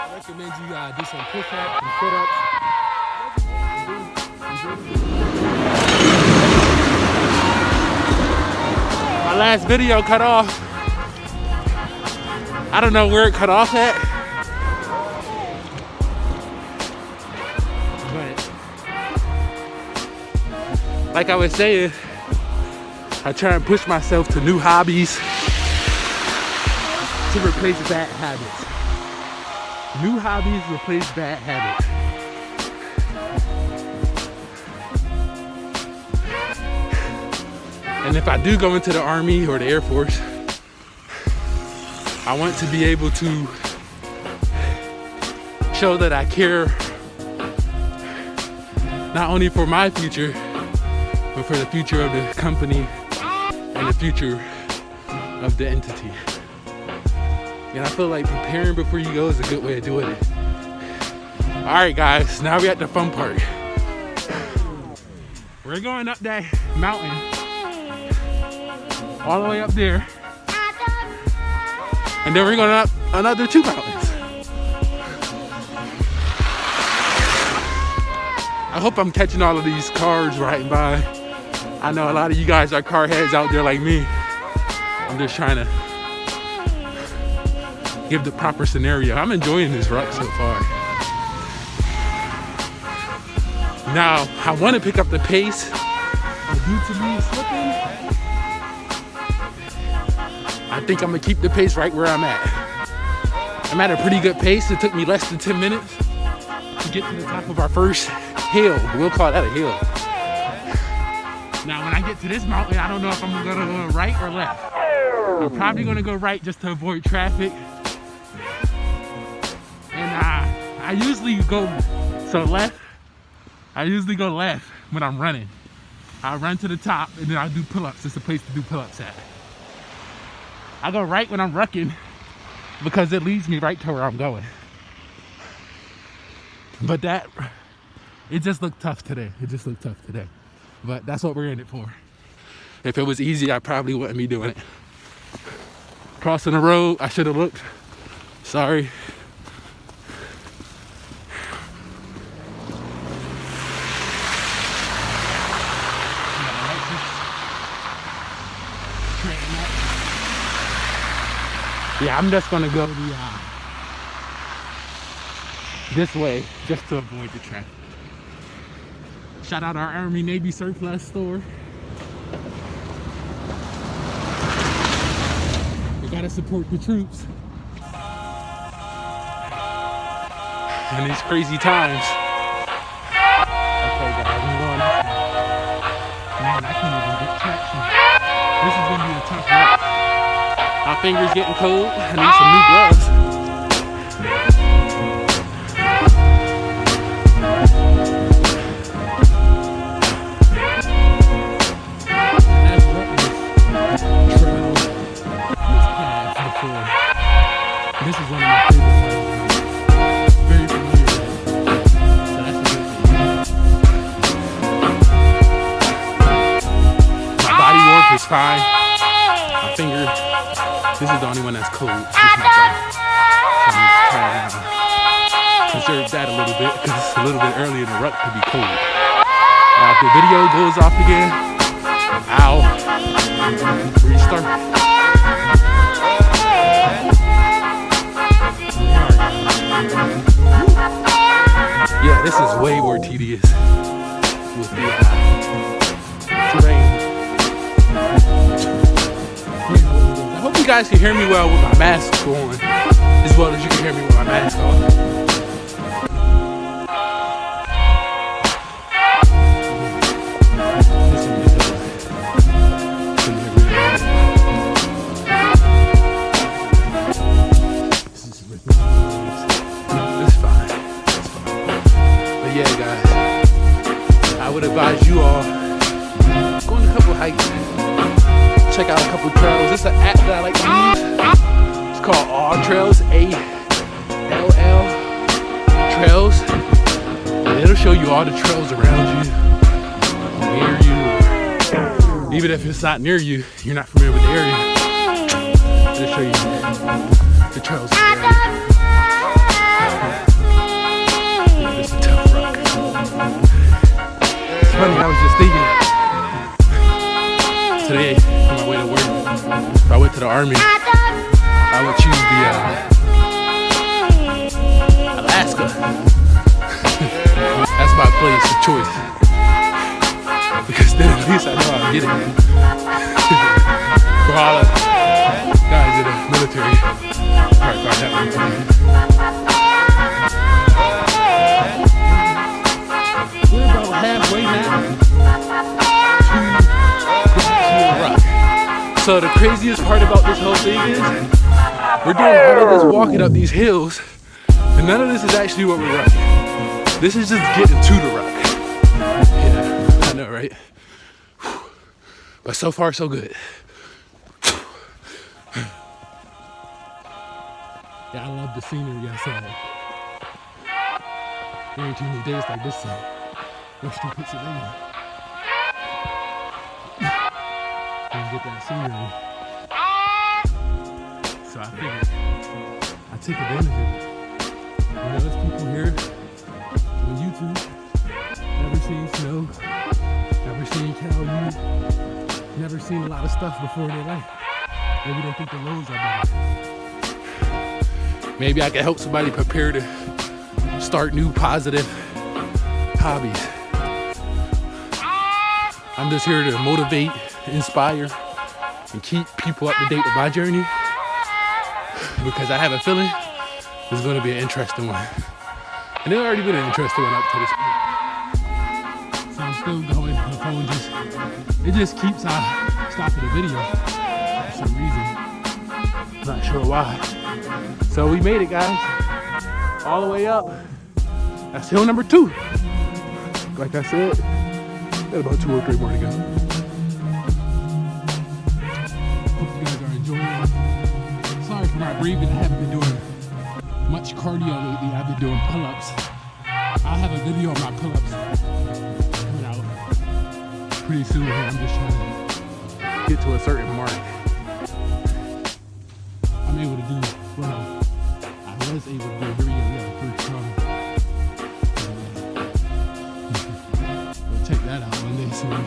I recommend you do some push-ups and sit-ups. My last video cut off. I don't know where it cut off at. But like I was saying, I try and push myself to new hobbies to replace bad habits. New hobbies replace bad habits. And if I do go into the Army or the Air Force, I want to be able to show that I care not only for my future, but for the future of the company and the future of the entity. And I feel like preparing before you go is a good way of doing it. All right, guys, now we're at the fun part. We're going up that mountain, all the way up there. And then we're going up another 2 mountains. I hope I'm catching all of these cars riding by. I know a lot of you guys are car heads out there like me. I'm just trying to give the proper scenario. I'm enjoying this rut so far. Now, I want to pick up the pace, but due to me slipping, I think I'm gonna keep the pace right where I'm at. I'm at a pretty good pace. It took me less than 10 minutes to get to the top of our first hill. We'll call that a hill. Now, when I get to this mountain, I don't know if I'm gonna go right or left. I'm probably gonna go right just to avoid traffic. And I usually go left. I usually go left when I'm running. I run to the top and then I do pull-ups. It's a place to do pull-ups at. I go right when I'm rucking because it leads me right to where I'm going. But it just looked tough today. But that's what we're in it for. If it was easy, I probably wouldn't be doing it. Crossing the road, I should have looked. Sorry. Yeah, I'm just gonna go this way just to avoid the traffic. Shout out our Army Navy surplus store. We gotta support the troops in these crazy times. Okay, guys, I'm going this way. Man, I can't even get traction. This is gonna be a tough ride. My fingers getting cold. I need some new gloves. This is one of my favorite ones. Very familiar with it. So that's a good thing. My body warmth is fine. My finger. This is the only one that's cold. This is my thumb. So I'm just trying to conserve that a little bit because it's a little bit early in the rut to be cold. Now if the video goes off again, I'll restart. Yeah, this is way more tedious with the terrain. I hope you guys can hear me well with my mask on, as well as you can hear me with my mask on. It's fine. But yeah, guys, I would advise you all go on a couple hikes. Check out a couple trails. It's an app that I like to use. It's called All Trails, ALL Trails. And it'll show you all the trails around you, near you. Even if it's not near you, you're not familiar with the area, it'll show you the trails around you. went to the army, I would choose the Alaska. That's my place of choice. Because then at least I know I'll get it. For all the guys in the military, probably find that one funny. We're about halfway now to Rock. So the craziest part about this whole thing is we're doing all of this walking up these hills, and none of this is actually what we're running. This is just getting to the rock. Yeah, I know, right? But so far, so good. Yeah, I love the scenery outside. There ain't too many days like this in Western Pennsylvania. And get that scenery. So I figured I'd take advantage of it. You know, there's people here on YouTube, never seen snow, never seen cow ute, never seen a lot of stuff before in their life. Maybe they think the roads are better. Maybe I can help somebody prepare to start new positive hobbies. I'm just here to motivate, inspire, and keep people up to date with my journey, because I have a feeling it's going to be an interesting one. And it's already been an interesting one up to this point. So I'm still going. The phone just keeps stopping the video for some reason. Not sure why. So we made it, guys. All the way up. That's hill number 2. Like I said, got about 2 or 3 more to go. Hope you guys are enjoying it. Sorry for my breathing. I haven't been doing much cardio lately. I've been doing pull-ups. I'll have a video of my pull-ups coming out pretty soon. I'm just trying to get to a certain mark. I'm able to do, well, I was able to do very young first try. We'll check that out one day. So we got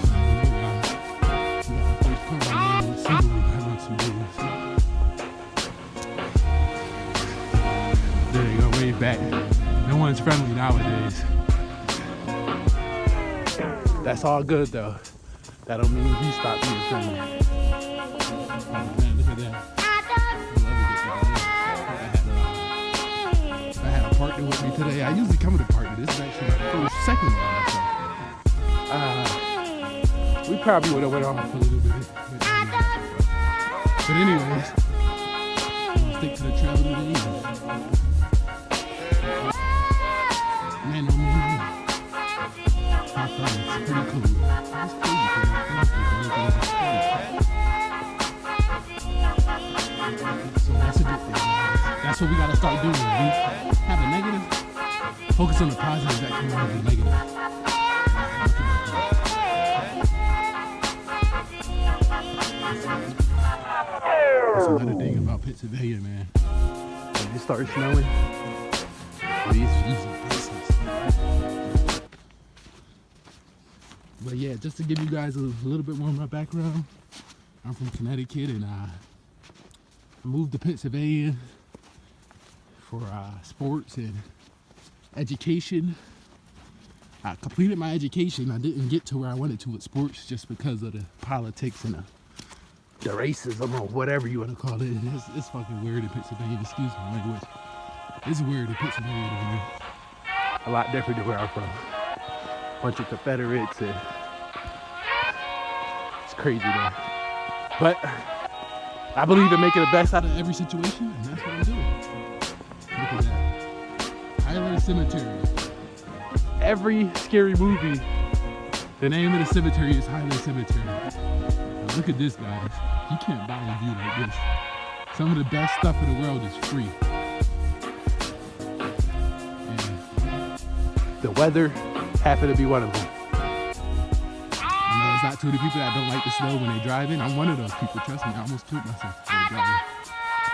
our first car on the single week. I run some videos. There you go, wave back. No one's friendly nowadays. That's all good though. That don't mean we stop being friendly. Oh man, look at that. I had a partner with me today. I usually come with a partner. This is actually my second one. So, we probably would have went off a little bit. But anyways, I'm gonna stick to the trail today. Man, oh man, how fun. It's pretty cool. It's crazy because my friends do so that's a good thing, guys. That's what we gotta start doing. We have a negative, focus on the positives that come out of the negative. That's another thing about Pennsylvania, man. When it starts snowing, these easy places. But yeah, just to give you guys a little bit more of my background, I'm from Connecticut and I moved to Pennsylvania for sports and education. I completed my education. I didn't get to where I wanted to with sports just because of the politics and the racism or whatever you want to call it. It's fucking weird in Pennsylvania. Excuse my language. It's weird in Pennsylvania down here. A lot different than where I'm from. Bunch of Confederates and it's crazy there. But I believe in making the best out of every situation, and that's what I'm doing. Look at that. Highland Cemetery. Every scary movie, the name of the cemetery is Highland Cemetery. Now look at this, guys. You can't buy a view like this. Some of the best stuff in the world is free. And the weather happened to be one of them. I know it's not too many people that don't like the snow when they're driving. I'm one of those people, trust me. I almost killed myself while driving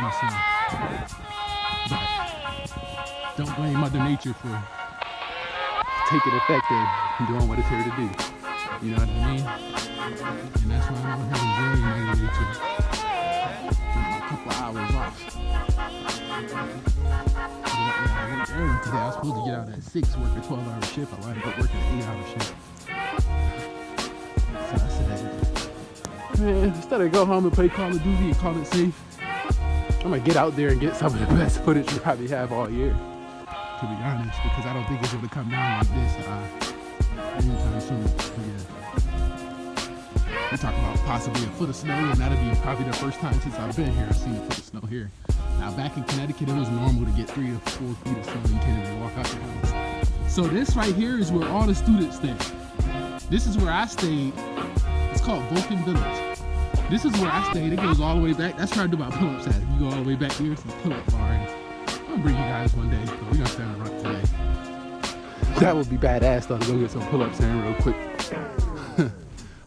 myself. But don't blame Mother Nature for taking effect and doing what it's here to do. You know what I mean? And that's why I'm out here enjoying Mother Nature. hours off. I worked early today. I was supposed to get out at 6, work a 12-hour shift. I wound up working an 8-hour shift. So I said, man, instead of go home and play Call of Duty and call it safe, I'm gonna get out there and get some of the best footage we probably have all year, to be honest, because I don't think it's gonna come down like this anytime soon. But yeah, we talk about possibly a foot of snow, and that'll be probably the first time since I've been here I've seen a foot of snow here. Now back in Connecticut, it was normal to get 3 to 4 feet of snow. You can't even walk out your house. So this right here is where all the students stay. This is where I stayed. It's called Vulcan Village. This is where I stayed. It goes all the way back. That's where I do my pull-ups at. If you go all the way back here, it's a pull-up bar. I'm gonna bring you guys one day, but we're gonna stay on the rock today. That would be badass though, to go get some pull-ups in real quick.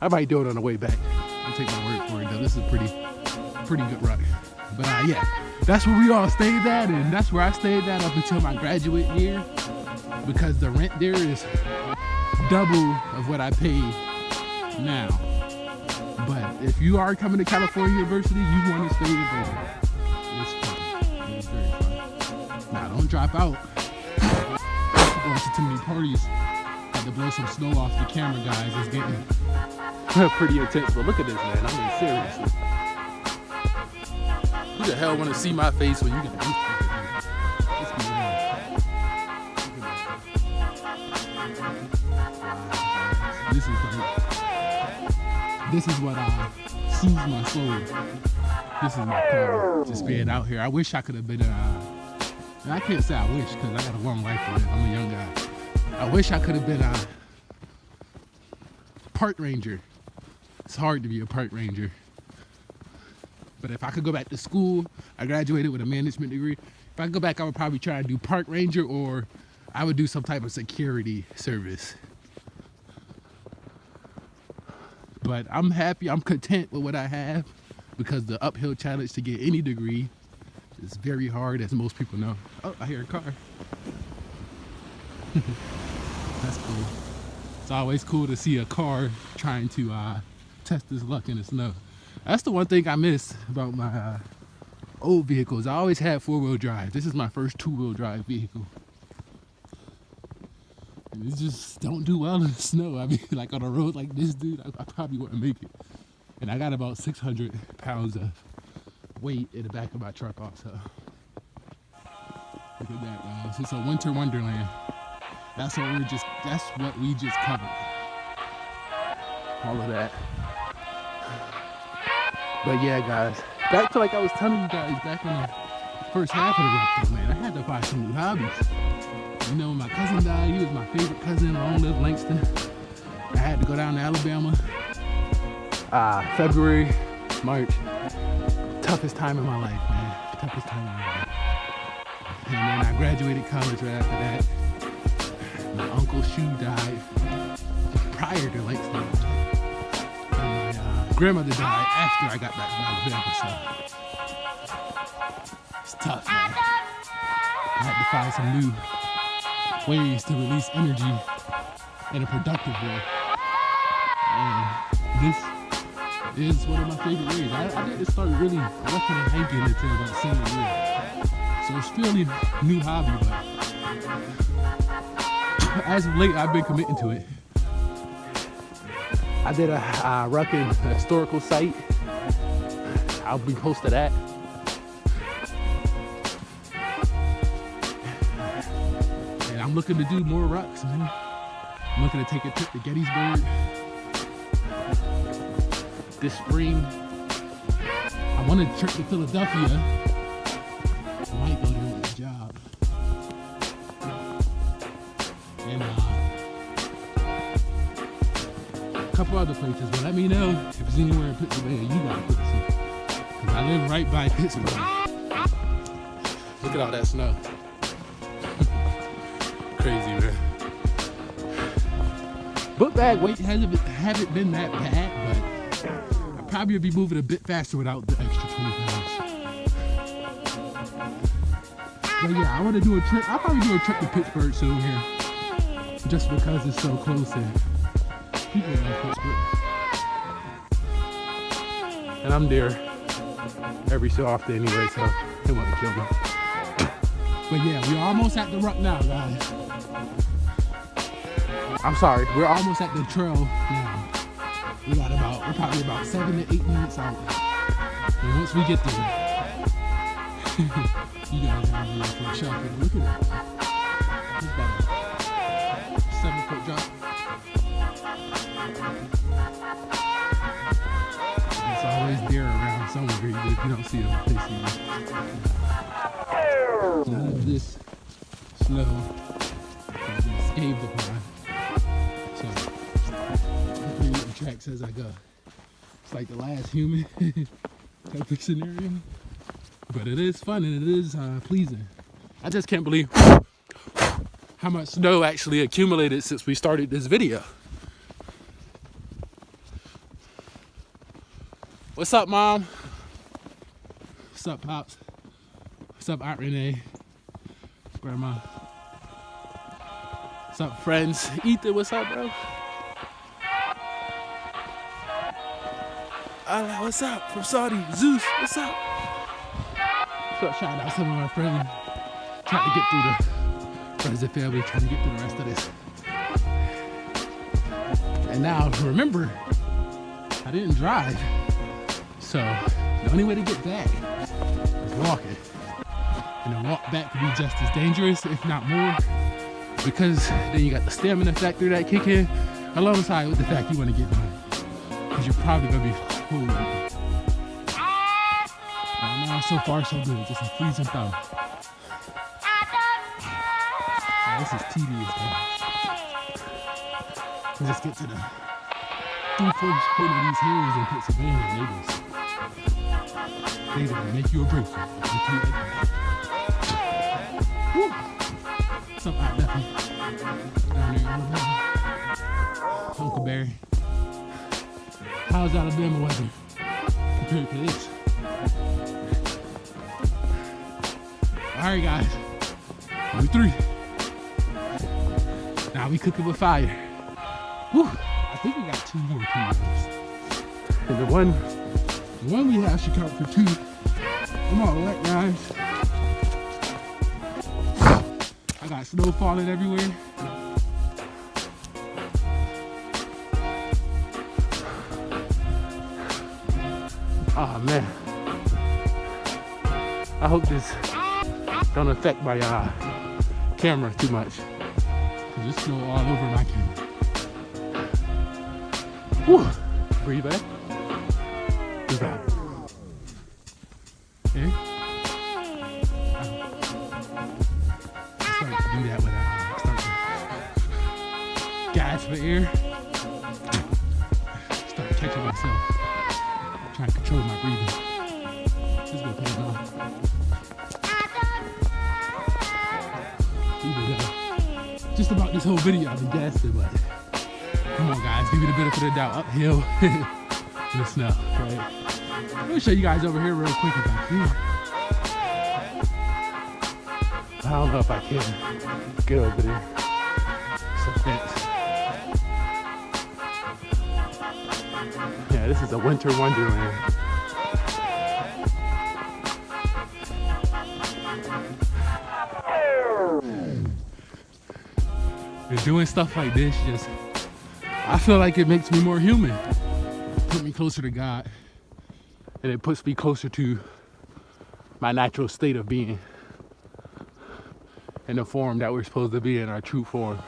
I might do it on the way back. I'll take my word for it though. This is a pretty good rock. But yeah, that's where we all stayed at, and that's where I stayed at up until my graduate year, because the rent there is double of what I pay now. But if you are coming to California University, you want to stay in Boulder. It's fun. It's very fun. Now, don't drop out. Going to too many parties. Had to blow some snow off the camera, guys. It's getting pretty intense. But look at this, man. I mean, seriously. Who the hell want to see my face when you can do this is what soothes my soul. This is my power, just being out here. I wish I could have been I can't say I wish, because I got a long life to live. I'm a young guy. I wish I could have been a park ranger. It's hard to be a park ranger. But if I could go back to school, I graduated with a management degree. If I could go back, I would probably try to do park ranger, or I would do some type of security service. But I'm happy, I'm content with what I have, because the uphill challenge to get any degree is very hard, as most people know. Oh, I hear a car. That's cool. It's always cool to see a car trying to test his luck in the snow. That's the one thing I miss about my old vehicles. I always had 4-wheel drive. This is my first 2-wheel drive vehicle. And it just don't do well in the snow. I mean, like on a road like this, dude, I probably wouldn't make it. And I got about 600 pounds of weight in the back of my truck also. Look at that, guys. It's a winter wonderland. That's what we just covered. All of that. But yeah, guys, back to like I was telling you guys back in the first half of the rep, man, I had to find some new hobbies. You know, when my cousin died, he was my favorite cousin, long live Langston. I had to go down to Alabama. February, March, toughest time in my life, man. Toughest time in my life. And then I graduated college right after that. My uncle's shoe died prior to Langston. And my grandmother died after I got back from Alabama, so it's tough, man. I had to find some new ways to release energy in a productive way. And this is one of my favorite ways. I didn't start really walking and hiking until about senior year. So it's fairly new hobby, but as of late, I've been committing to it. I did a Ruckin historical site. I'll be posting that. And I'm looking to do more rucks, man. I'm looking to take a trip to Gettysburg this spring. I want to trip to Philadelphia. I might go there with a job. And a couple other places, but let me know if there's anywhere in Pennsylvania you gotta put see. Cause I live right by Pittsburgh. Look at all that snow. Crazy, man. Book bag weight haven't been that bad, but I probably would be moving a bit faster without the extra 20 pounds. But yeah, I want to do a trip. I'll probably do a trip to Pittsburgh soon here, just because it's so close and people love Pittsburgh. And I'm there every so often anyway, so it wouldn't kill me. But yeah, we're almost at the ruck now, guys. I'm sorry, we're almost at the trail now. We're probably about 7 to 8 minutes out. And once we get there, you guys are gonna be for a shock. Look at that. It's about a 7-foot drop. It's always there around somewhere, but if you don't see them, they see you. None of this snow has been scathed upon. So, I'm putting up the tracks as I go. It's like the last human type of scenario. But it is fun and it is pleasing. I just can't believe how much snow actually accumulated since we started this video. What's up, Mom? What's up, Pops? What's up, Aunt Renee? Grandma? What's up, friends? Ethan, what's up, bro? Allah, what's up? From Saudi. Zeus, what's up? So shout out some of my friends trying to get through the friends and family, trying to get through the rest of this. And now, remember, I didn't drive. So the only way to get back is walking. And the walk back could be just as dangerous, if not more, because then you got the stamina factor that kick in, alongside with the fact you want to get home. Because you're probably going to be full. And now so far so good, just a freezing thumb. Now, this is tedious, guys. We'll just get to the 3/4 point of these hills in Pennsylvania, neighbors. Things are gonna make you a break. Woo! Something out there. Down there, Alabama. Uncle Barry. How's Alabama weather compared to this? Alright, guys. Number 3. Now we cooking with fire. Whew. I think we got 2 more kilos. And the one we have should count for 2. Come on, wet guys. I got snow falling everywhere. Oh man. I hope this don't affect my camera too much. There's snow all over my camera. Whew. Breathe back. Breathe out. Okay. I start to do that when I start to gasp for air. Start catching myself. Trying to control my breathing. This is gonna pay off. Just about this whole video I've been gasping, but come on guys, give me the benefit of the doubt. Uphill in the snow, right? Let me show you guys over here real quick if I can. I don't know if I can get over there. It's a fence. Yeah, this is a winter wonderland. And doing stuff like this just, I feel like it makes me more human. Put me closer to God. And it puts me closer to my natural state of being. In the form that we're supposed to be in, our true form.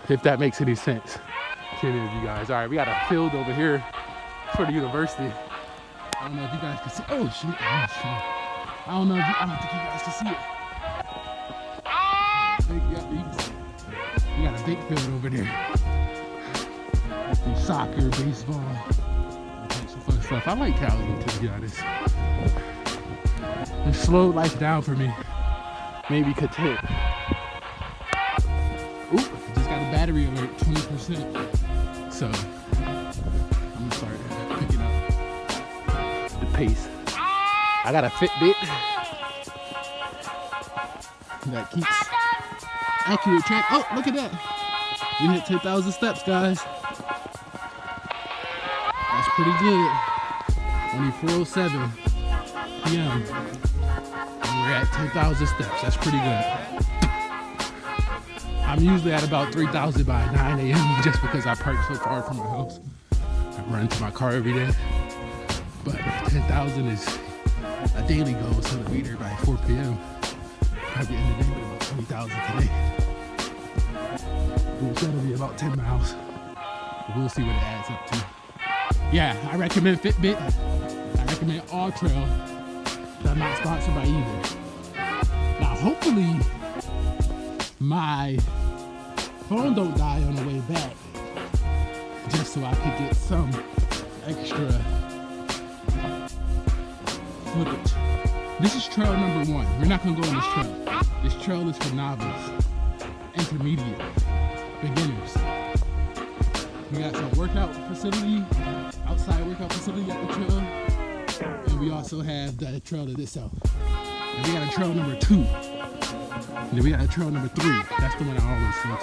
If that makes any sense to any of you guys. All right, we got a field over here for the university. I don't know if you guys can see. Oh shit! Oh shit! I don't think you guys can see it. You got a big field over there. Do soccer, baseball, all types of fun stuff. I like Cali, to be honest. It slowed life down for me. Maybe content. Oop, I just got a battery alert, 20%. So, I'm gonna start picking up the pace. I got a Fitbit that keeps accurate track. Oh, look at that. We hit 10,000 steps, guys. That's pretty good. Only 4:07 p.m. and we're at 10,000 steps. That's pretty good. I'm usually at about 3,000 by 9 a.m. just because I park so far from my house. I run to my car every day. But 10,000 is a daily goal, so to be there by 4 p.m. Probably end the day with about 20,000 today. Which that'll be about 10 miles. But we'll see what it adds up to. Yeah, I recommend Fitbit. I recommend AllTrail. I'm not sponsored by either. Now, hopefully, my phone don't die on the way back, just so I could get some extra footage. This is trail number 1. We're not gonna go on this trail. This trail is for novice, intermediate, beginners. We got some workout facility, outside workout facility at the trail, and we also have the trail to this south. And we got a trail number 2. And then we got a trail number 3. That's the one I always go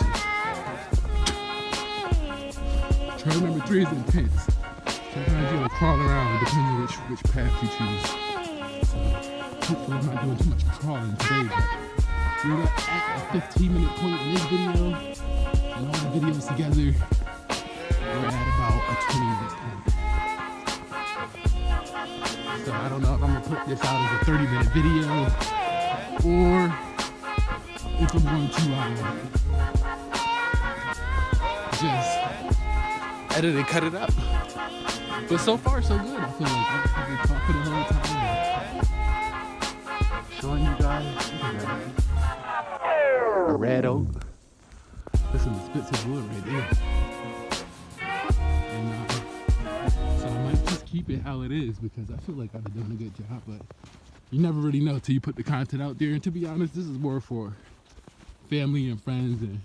to. Trail number 3 is intense. Sometimes you gotta crawl around depending on which path you choose. So hopefully I'm not doing too much crawling today, but we're at a 15-minute point in this video, and all the videos together, we're at about a 20-minute point. So I don't know if I'm gonna put this out as a 30-minute video, or if I'm going to just edit and cut it up. But so far, so good. I feel like I've been talking the whole time, showing you guys. A red oak. That's some expensive wood right there. And so I might just keep it how it is because I feel like I've been doing a good job. But you never really know till you put the content out there. And to be honest, this is more for family and friends and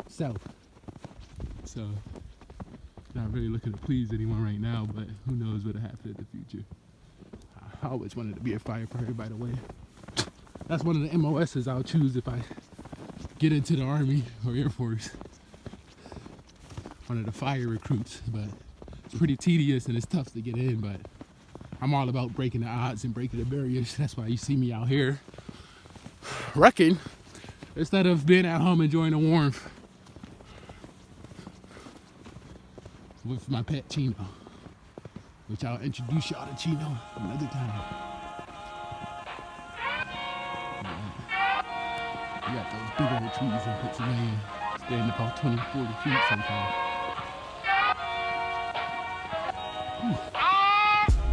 self. So not really looking to please anyone right now, but who knows what'll happen in the future. I always wanted to be a firefighter, by the way. That's one of the MOSs I'll choose if I get into the Army or Air Force. One of the fire recruits, but it's pretty tedious and it's tough to get in, but I'm all about breaking the odds and breaking the barriers. That's why you see me out here wrecking instead of being at home enjoying the warmth with my pet Chino, which I'll introduce y'all to Chino another time. You got those big old trees in Pennsylvania, standing about 20, 40 feet sometimes.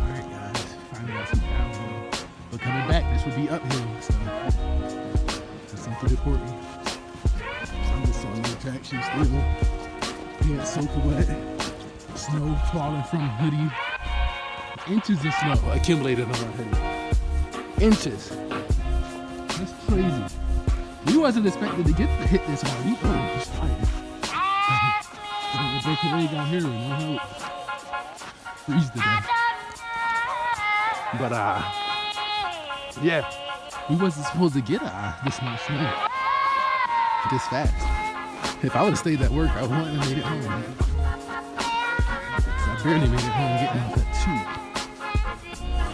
Alright guys, finally got some downhill. But coming back, this will be uphill, so that's something important. I'm just on the traction still. Pants soaking wet. Snow falling from the hoodie. Inches of snow accumulated on my hoodie. Inches. That's crazy. We wasn't expected to get hit this hard. You just fighting. The break of leg out here and no help. Freeze to death. But yeah, we wasn't supposed to get this much snow this fast. If I would have stayed at work, I wouldn't have made it home. I barely made it home getting off at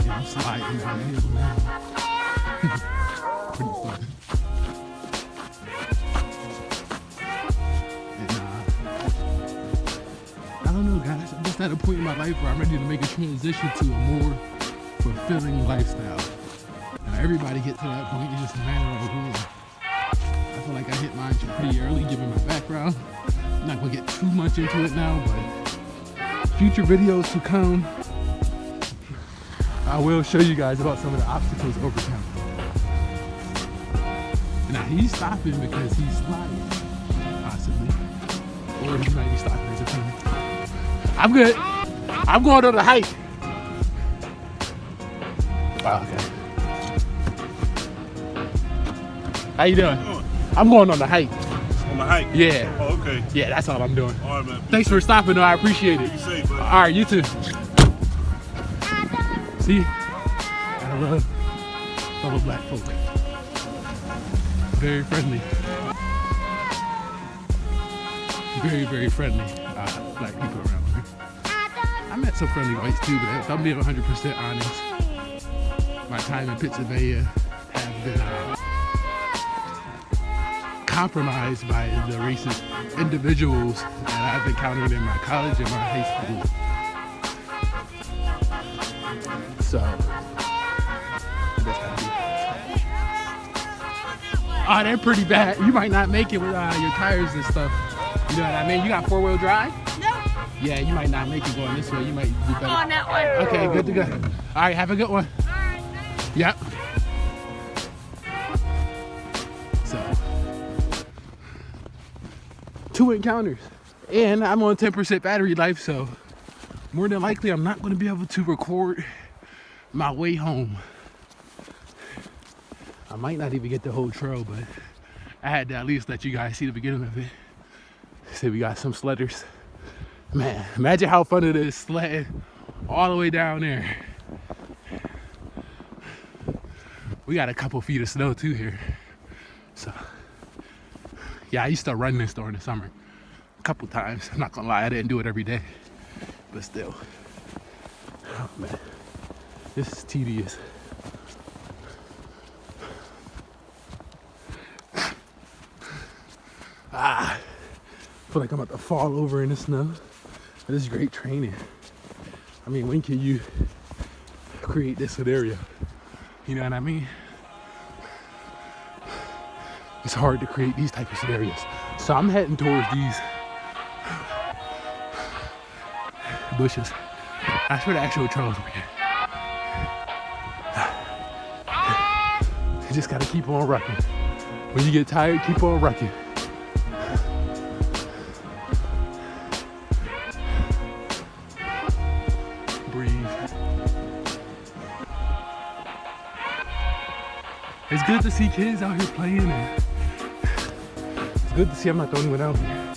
2. Yeah, I'm sliding down the hill now. Pretty fun. And I don't know guys, I'm just at a point in my life where I'm ready to make a transition to a more fulfilling lifestyle. Now everybody gets to that point, it's just a matter of when. I feel like I hit mine pretty early given my background. I'm not gonna get too much into it now, but future videos to come, I will show you guys about some of the obstacles overcome. Now he's stopping because he's sliding, possibly. Or he might be stopping as a friend. I'm good. I'm going on the hike. Oh, okay. How you doing? I'm going on the hike. On the hike? Yeah. Oh, okay. Yeah, that's all I'm doing. All right, man. Thanks for stopping, though. I appreciate it. Be safe, buddy. All right, you too. See? I love fellow black folk. Very friendly. Very, very friendly black people around here. I met some friendly whites too, but if I'm being 100% honest, my time in Pennsylvania has been compromised by the racist individuals that I've encountered in my college and my high school. So, oh, they're pretty bad. You might not make it with your tires and stuff. You know what I mean? You got 4-wheel drive? No. Yeah, you might not make it going this way. You might do better. On that way. Okay, good to go. All right, have a good one. All right, thanks. Yep. So, 2 encounters. And I'm on 10% battery life, so more than likely I'm not going to be able to record my way home. I might not even get the whole trail, but I had to at least let you guys see the beginning of it. See, we got some sledders. Man, imagine how fun it is sledding all the way down there. We got a couple feet of snow too here. So, yeah, I used to run this during the summer a couple times. I'm not gonna lie, I didn't do it every day, but still. Oh man, this is tedious. I feel like I'm about to fall over in the snow. This is great training. I mean, when can you create this scenario? You know what I mean? It's hard to create these type of scenarios. So I'm heading towards these bushes. That's where the actual trails are at. You just gotta keep on rocking. When you get tired, keep on rocking. It's good to see kids out here playing, and it's good to see I'm not the only one out here.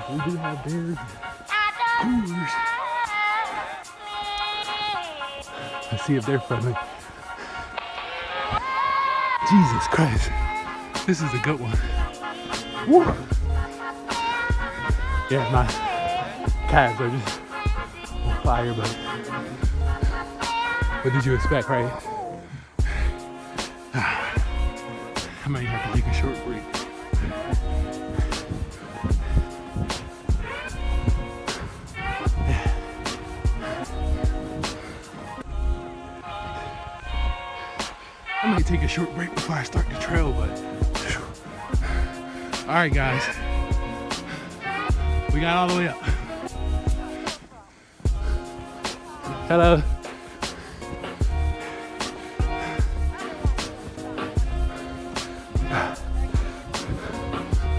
We do have bears and cougars. Let's see if they're friendly. Jesus Christ, this is a good one. Woo. Yeah, my calves are just fire, but what did you expect, right? I might have to take a short break. I might take a short break before I start the trail, but all right, guys, we got all the way up. Hello.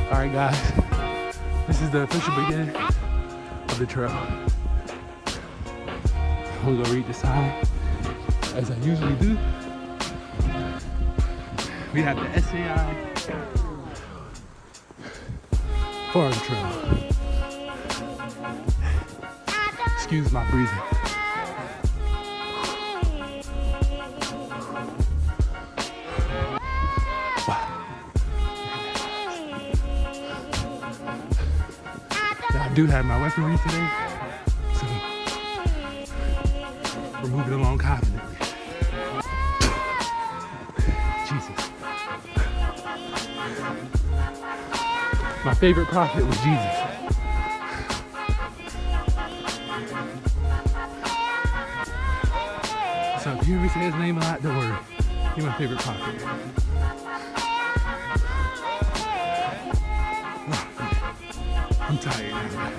All right, guys, this is the official beginning of the trail. I'm gonna read the sign as I usually do. We have the SAI Farm Trail. Excuse my breathing. I do have my weaponry today, so we're moving along confidently. Jesus. My favorite prophet was Jesus. So if you hear me say his name a lot, don't worry. He's my favorite prophet. I'm tired now.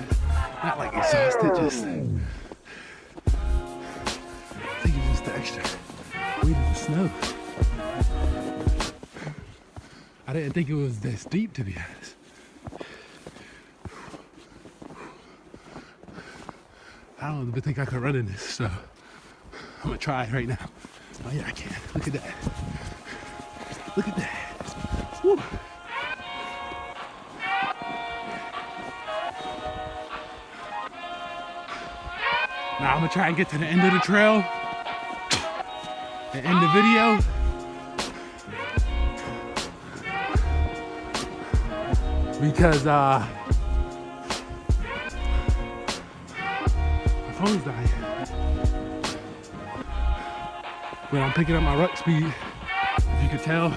Not like exhausted, just I think it's just the extra weight of the snow. I didn't think it was this deep, to be honest. I don't even think I could run in this, so I'm gonna try it right now. Oh yeah, I can. Look at that. Look at that. Woo. Now I'm gonna try and get to the end of the trail and end the video. because my phone's dying. But I'm picking up my ruck speed. If you could tell,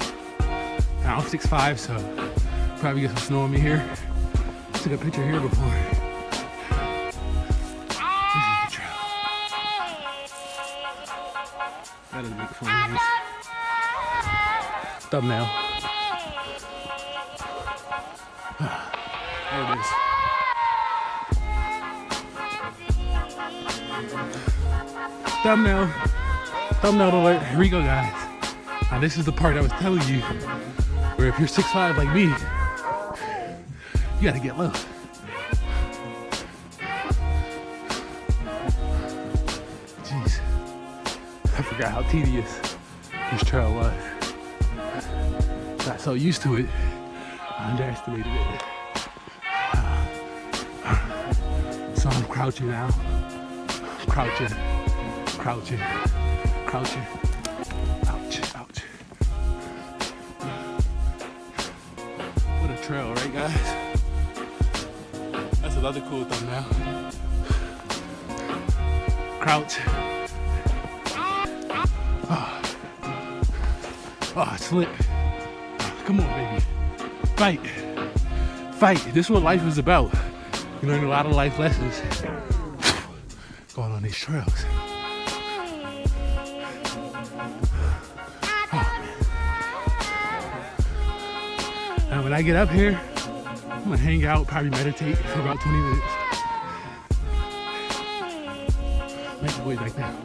now I'm 6'5", so probably get some snow on me here. Took a picture here before. This is the trail. That doesn't make the phone noise. Thumbnail. There it is. Thumbnail. Thumbnail alert. Here we go, guys. Now this is the part I was telling you, where if you're 6'5" like me, you gotta get low. Jeez. I forgot how tedious this trail was. Got so used to it, I underestimated it. So I'm crouching now. Crouching. Crouching. Crouching. Ouch. Ouch. What a trail, right, guys? That's another cool thumbnail. Crouch. Oh, slip. Come on, baby. Fight. Fight. This is what life is about. You learn a lot of life lessons going on these trails. Oh, man. Now, when I get up here, I'm gonna hang out, probably meditate for about 20 minutes. Make the way back down.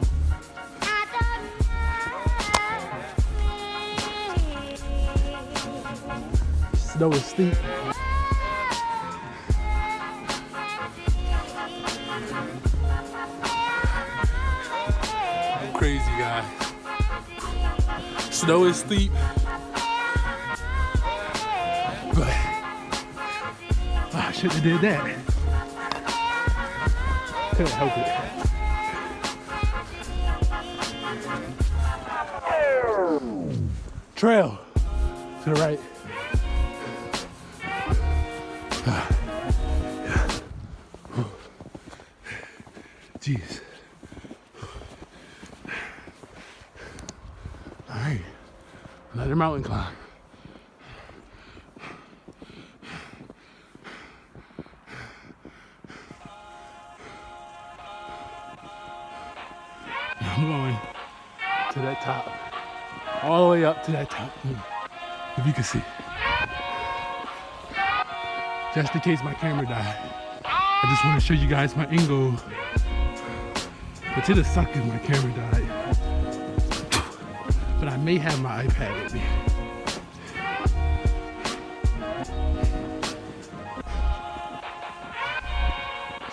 Snow is steep. I'm crazy, guys. Snow is steep. But I shouldn't have did that. Couldn't help it. Trail to the right. Jeez. All right, another mountain climb. I'm going to that top, all the way up to that top, if you can see. Just in case my camera died, I just want to show you guys my angle. But it'd suck if my camera died. But I may have my iPad with me.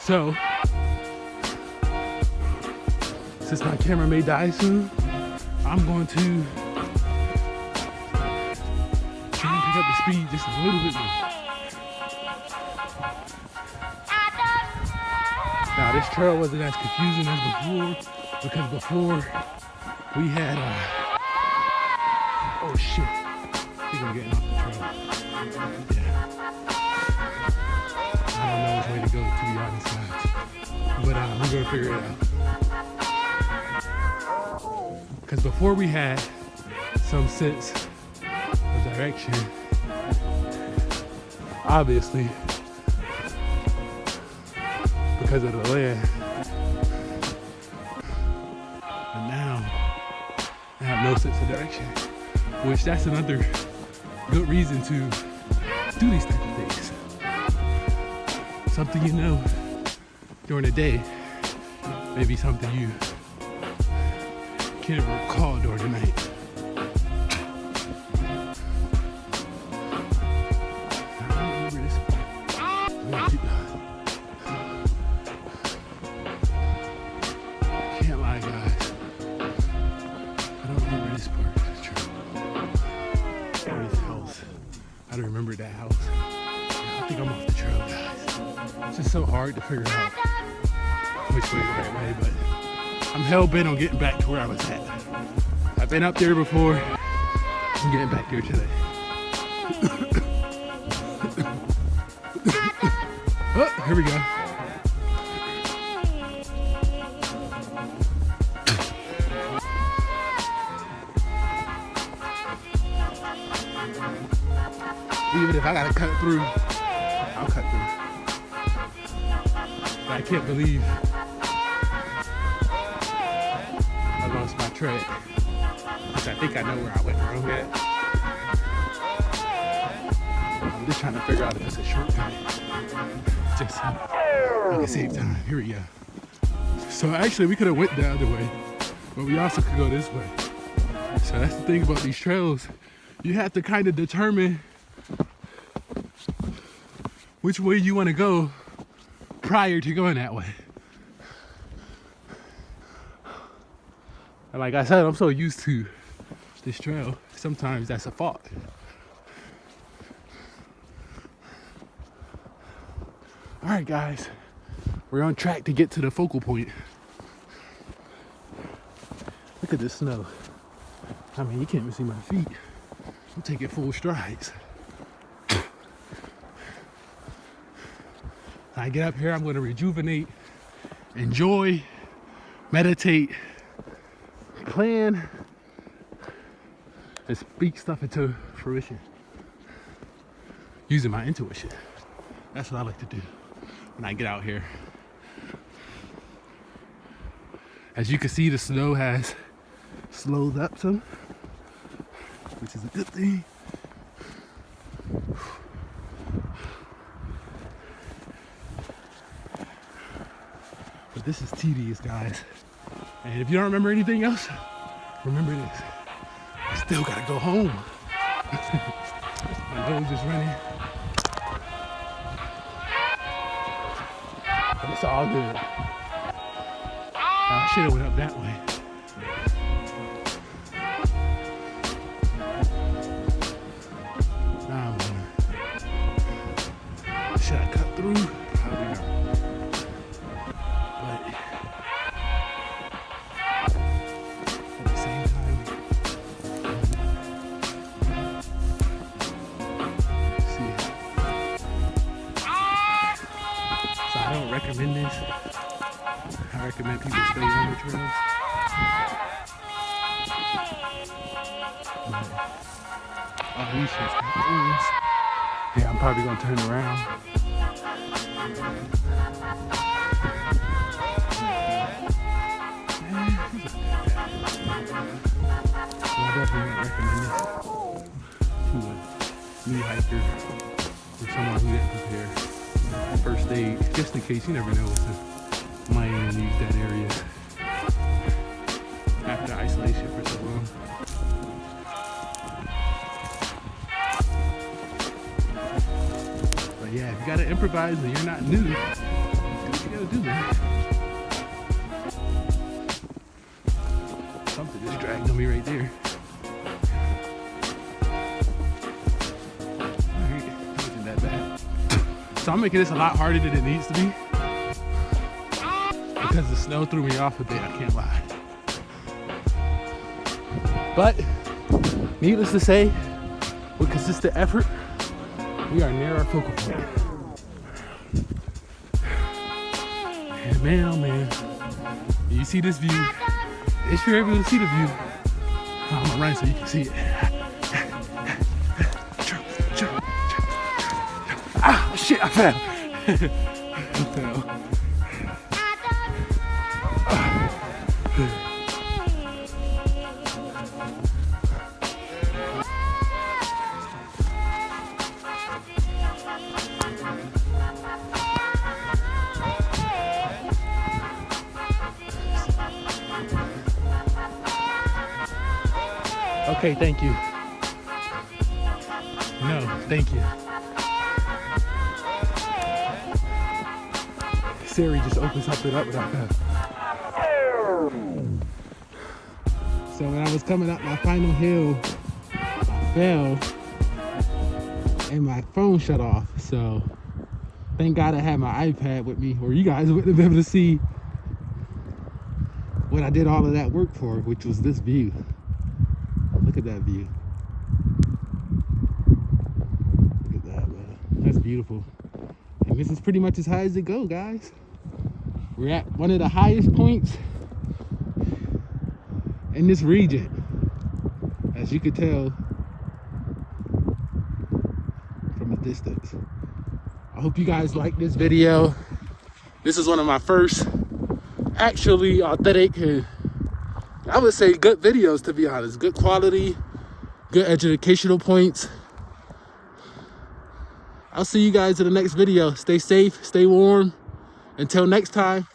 So, since my camera may die soon, I'm going to try and pick up the speed just a little bit more. Now this trail wasn't as confusing as before, because before we had, oh shit, I think I'm getting off the trail. Yeah. I don't know which way to go, to be honest, guys. But I'm gonna figure it out. Because before we had some sense of direction, obviously, because of the land. And now I have no sense of direction, which that's another good reason to do these type of things. Something you know during the day, maybe something you can't recall during the night. I don't remember this. I'm gonna keep can't lie, guys. I don't remember this part of the trail. Or this house. I don't remember that house. Yeah, I think I'm off the trail, guys. It's just so hard to figure out which way is the right way, but I'm hell-bent on getting back to where I was at. I've been up there before. I'm getting back there today. Here we go. Even if I gotta cut through, I'll cut through. But I can't believe I lost my tread. Which I think I know where I went wrong at. I'm just trying to figure out if it's a shortcut. Just so I can save time. Here we go. So actually we could have went the other way, but we also could go this way. So that's the thing about these trails. You have to kind of determine which way you want to go prior to going that way. And like I said, I'm so used to this trail, sometimes that's a fault. All right, guys, we're on track to get to the focal point. Look at this snow. I mean, you can't even see my feet. I'm taking full strides. I get up here, I'm going to rejuvenate, enjoy, meditate, plan, and speak stuff into fruition using my intuition. That's what I like to do when I get out here. As you can see, the snow has slowed up some, which is a good thing. But this is tedious, guys. And if you don't remember anything else, remember this. I still gotta go home. My nose is running. But it's all good. I should have went up that way. Now I'm gonna, should I cut through? Probably not. But at the same time, see. So I don't recommend this. I recommend people stay on the trails. Oh, these shit's got thorns. Yeah, I'm probably gonna turn around. So I definitely not recommend this to a new hiker or someone who didn't prepare. First aid, just in case, you never know what's might even use that area after isolation for so long. But yeah, if you gotta improvise and you're not new, do what you gotta do, man. Something just dragged on me right there. Alright, that wasn't that bad. So I'm making this a lot harder than it needs to be. Because the snow threw me off a bit, I can't lie. But, needless to say, with consistent effort, we are near our focal point. And man, oh man, you see this view, if you're able to see the view, I'm gonna run so you can see it. Ah, shit, I fell. I fell. Okay, thank you. No, thank you. Siri just opened something up without that. So when I was coming up my final hill, I fell and my phone shut off. So thank God I had my iPad with me, or you guys wouldn't have been able to see what I did all of that work for, which was this view. Look at that view. Look at that, man. That's beautiful. And And this is pretty much as high as it go, guys. We're at one of the highest points in this region, as you could tell from a distance. I hope you guys like this video. This is one of my first actually authentic and I would say good videos, to be honest. Good quality, good educational points. I'll see you guys in the next video. Stay safe, stay warm. Until next time.